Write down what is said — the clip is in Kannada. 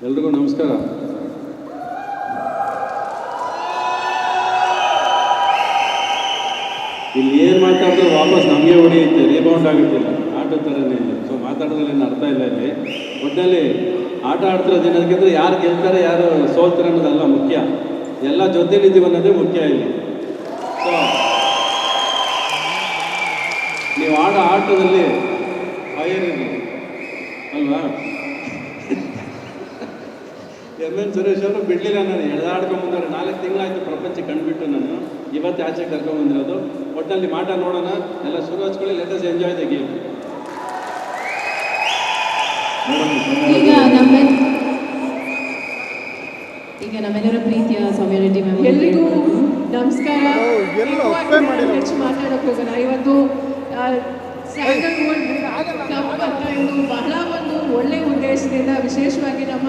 ಎಲ್ರಿಗೂ ನಮಸ್ಕಾರ. ಇಲ್ಲಿ ಏನು ಮಾತಾಡಿದ್ರು ವಾಪಸ್ ನಮಗೆ ಹೊಡೆಯುತ್ತೆ, ರೀಬೌಂಡ್ ಆಗುತ್ತಿಲ್ಲ, ಆಟದ ಥರನೇ ಇದೆ. ಸೊ ಮಾತಾಡೋದ್ರಲ್ಲಿ ಏನು ಅರ್ಥ ಇಲ್ಲ. ಇಲ್ಲಿ ಒಟ್ಟಿನಲ್ಲಿ ಆಟ ಆಡ್ತಿರೋ ದಿನಕ್ಕಿಂತ ಯಾರು ಗೆಲ್ತಾರೆ ಯಾರು ಸೋಲ್ತಾರೆ ಅನ್ನೋದಲ್ಲ ಮುಖ್ಯ, ಎಲ್ಲ ಜೊತೆಲಿದ್ದೀವಿ ಅನ್ನೋದೇ ಮುಖ್ಯ ಇಲ್ಲಿ. ಸೊ ನೀವು ಆಟದಲ್ಲಿ ಫೈರ್ ಇರಲಿ ಅಲ್ವಾ. ಎನ್ ಸುರೇಶ್ ಅವರು ಬಿಡಲಿಲ್ಲ, ನಾನು ಎಳೆದಾಡ್ಕೊಂಬಂದವ್ರು 4 ತಿಂಗಳಾಯಿತು ಪ್ರಪಂಚ ಕಂಡುಬಿಟ್ಟು ನಾನು ಇವತ್ತು ಆಚೆ ಕರ್ಕೊಂಬಂದಿರೋದು. ಒಟ್ಟಿನಲ್ಲಿ ಮಾಟ ನೋಡೋಣ, ಎಲ್ಲ ಶುರು ಹಚ್ಕೊಳ್ಳಿ, let us enjoy the game. ಈಗ ನಮ್ಮೆಲ್ಲರ ಪ್ರೀತಿಯ ಸೌಮ್ಯರೆಡ್ಡಿ ಮ್ಯಾಮ್ ಎಲ್ರಿಗೂ ನಮಸ್ಕಾರ. ಹೆಚ್ಚು ಮಾತಾಡೋಕೆ ಹೋಗೋಣ. ಇವತ್ತು ಸ್ಯಾಂಡಲ್ವುಡ್ ಕ್ಲಬ್ ಅಂತ ಇದು ಬಹಳ ಒಂದು ಒಳ್ಳೆ ಉದ್ದೇಶದಿಂದ ವಿಶೇಷವಾಗಿ ನಮ್ಮ